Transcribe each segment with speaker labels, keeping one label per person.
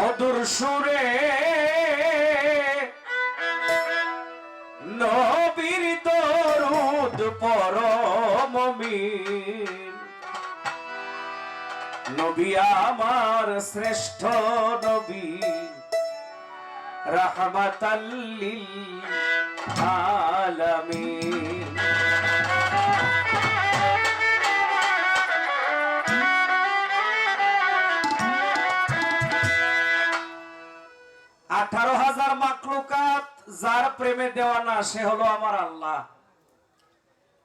Speaker 1: মধুর সুরে নবীর দরুদ পরম মিন। নবী আমার শ্রেষ্ঠ নবী, রাহমাতাল লিল আলামিন। 18,000 মাখলুকাত যার প্রেমে দেওয়ানা সে হলো আমার আল্লাহ।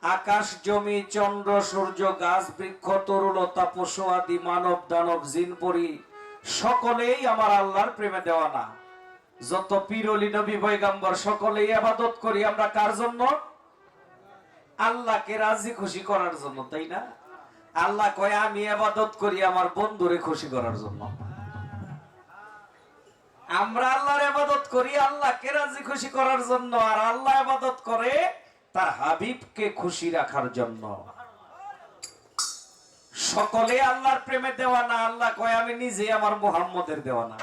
Speaker 1: আকাশ জমি চন্দ্র সূর্য গাছ বৃক্ষ তরুলতা পশু আদি মানব দানব জিন পরি সকলেই আমার আল্লাহর প্রেমে দেওয়ানা। যত পীর ওলি নবী পয়গম্বর সকলেই ইবাদত করি আমরা কার জন্য? আল্লাহকে রাজি খুশি করার জন্য, তাই না? আল্লাহ কয় আমি ইবাদত করি আমার বন্ধুরে খুশি করার জন্য। আমরা আল্লাহর ইবাদত করি আল্লাহকে রাজি খুশি করার জন্য, আর আল্লাহ ইবাদত করে তার হাবিবকে খুশি রাখার জন্য। সকলে আল্লাহর প্রেমে দেওয়ানা। আল্লাহ কয় আমি নিজে আমার মুহাম্মদের দেওয়ানা।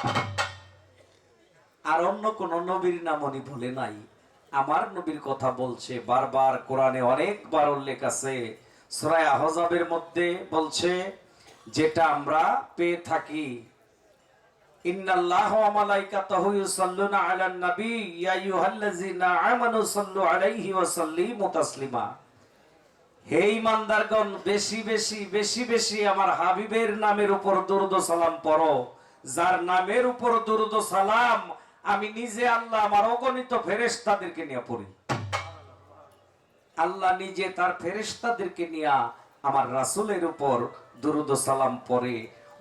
Speaker 1: আর অন্য কোন নবীর নাম উনি ভুলে নাই, আমার নবীর কথা বলছে বারবার। কোরআনে অনেকবার উল্লেখ আছে, সূরা আহজাবের মধ্যে বলছে যেটা আমরা পেয়ে থাকি, ইন্নাল্লাহা ওয়া মালাইকাতাহু ইউসাল্লুনা আলান নবী ইয়া আইয়ুহাল্লাযিনা আমানু সাল্লু আলাইহি ওয়া সাল্লিমু তাসলিমা। হে ঈমানদারগণ, বেশি বেশি বেশি বেশি আমার হাবিবের নামের উপর দরুদ ও সালাম পড়ো। যার নামের উপর দরুদ ও সালাম আমি নিজে আল্লাহ আমার অগণিত ফেরেশতাদেরকে নিয়ে পড়ি। আল্লাহ নিজে তার ফেরেশতাদেরকে নিয়ে আমার রাসূলের উপর দরুদ ও সালাম পড়ে।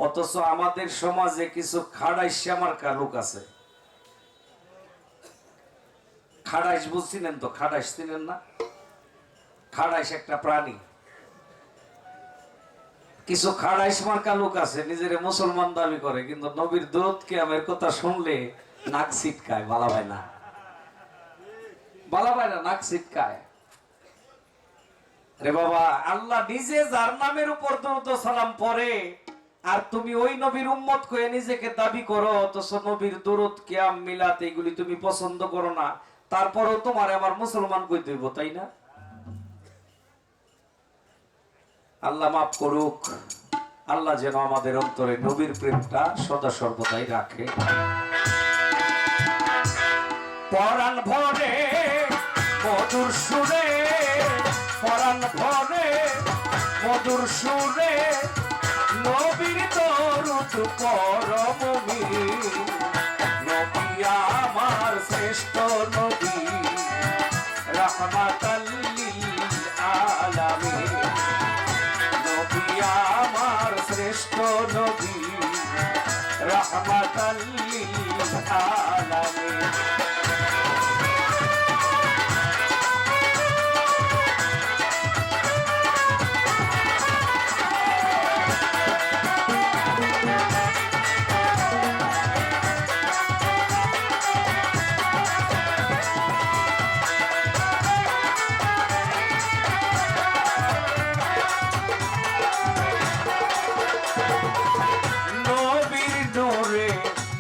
Speaker 1: অথচ আমাদের সমাজে কিছু খাড়াইশ আমার লোক আছে। খাড়াইশ বুঝছিলেন তো? খাড়াইশ চিনেন না? খাড়াইশ একটা প্রাণী। কিছু খাড়াইশ মার্কা লোক আছে নিজের মুসলমান দাবি করে, কিন্তু নবীর দরুদ কিয়ামের কথা শুনলে নাক ছিটকায়। বালা ভাই না, বালা ভাই না, নাক ছিটকায়। রে বাবা, আল্লাহ নিজে যার নামের উপর দরুদ ও সালাম পড়ে, আর তুমি ওই নবীর উম্মত কয়ে নিজেকে দাবি করো, অথচ নবীর দরুদ কিয়াম মিলাত এগুলি তুমি পছন্দ করো না। তারপরেও তোমার আবার মুসলমান কইতে হইব, তাই না? আল্লাহ মাফ করুক। আল্লাহ যেন আমাদের অন্তরে নবীর প্রেমটা সদা সর্বদাই রাখে। পরাণ ভরে মধুর সুরে, পরাণ ভরে মধুর সুরে নবীর দরুদ পরম মিন। নবী আমার শ্রেষ্ঠ নবী, রাহমাতাল লিল আলামিন। নবী আমার শ্রেষ্ঠ নবী, রাহমাতাল লিল আলামিন।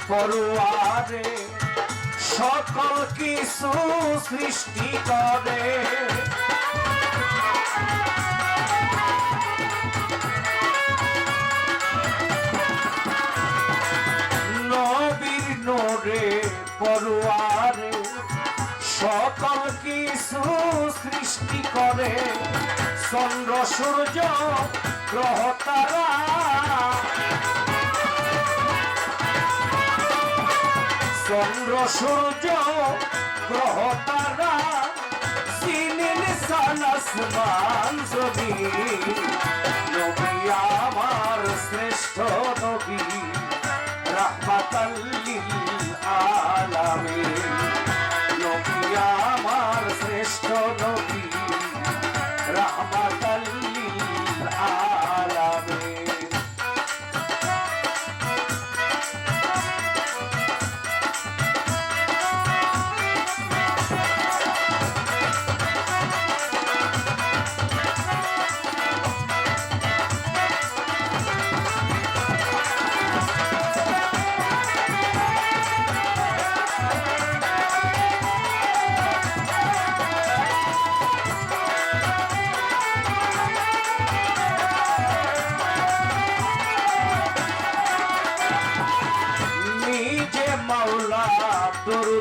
Speaker 1: পরোয়ারে সকল কিছু সৃষ্টি করে, নবীর নূরে পরোয়ারে সকল কিছু সৃষ্টি করে। চন্দ্র সূর্য গ্রহ তারা চন্দ্র সূর্য গ্রহ তারা সিনিন সালাসমান জমিন। নবী আমার শ্রেষ্ঠ নবী, রাহমাতাল লিল আলামিন। নবী আমার শ্রেষ্ঠ নবী, রাহমাতাল লিল আলামিন।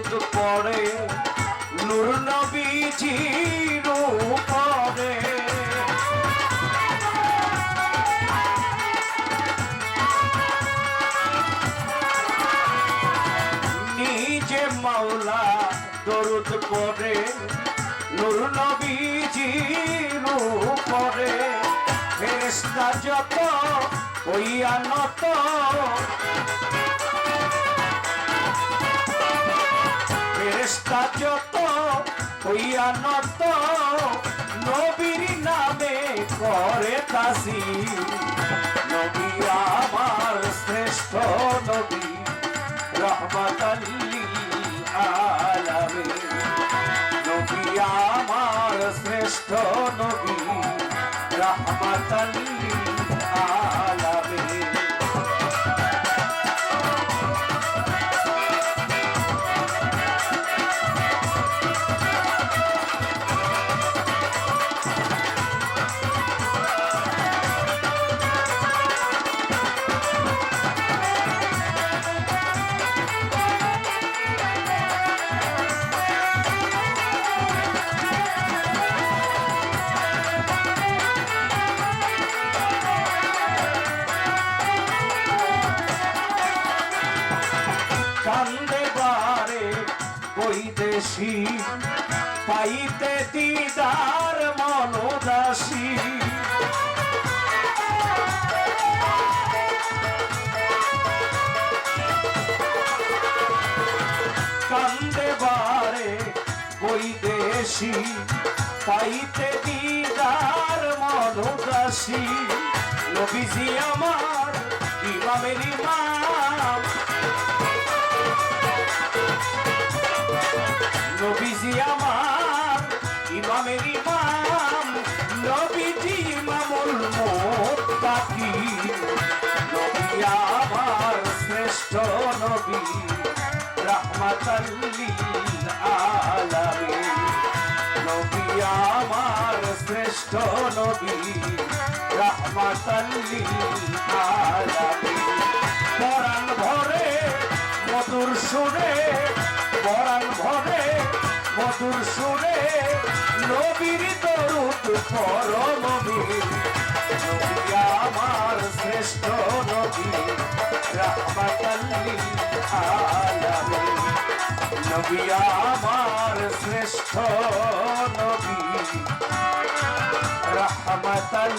Speaker 1: দরুদ পড়ে নূর নবীজির উপরে নিজে মাওলা দরুদ পড়ে নূর নবীজির উপরে ফেরেশতা যত হইয়া নত ফেরেশতা যত হইয়া নত নবীর নামে করে তাসবিহ নবী আমার শ্রেষ্ঠ নবী রহমাতাল লিল আলামিন নবী আমার শ্রেষ্ঠ নবী রহমাতাল লিল আলামিন কান্দে বারে বৈদেশী পাইতে দিদার মনোদাসী কান্দে বারে বৈদেশী পাইতে দিদার মনোদাসী নবীজি আমার ইমামের ইমাম নবীজি আমার ইমামের ইমাম নবীজি ইমামুল মুত্তাকিন নবী আমার শ্রেষ্ঠ নবী রাহমাতাল লিল আলামিন নবী আমার শ্রেষ্ঠ নবী রাহমাতাল লিল আলামিন পরাণ ভরে মধুর সুরে পরাণ ভরে মধুর সুরে নবীর দরুদ পড়ো নবীর নবী আমার শ্রেষ্ঠ নবী রাহমাতাল লিল আলামিন নবী আমার শ্রেষ্ঠ নবী রাহমাতাল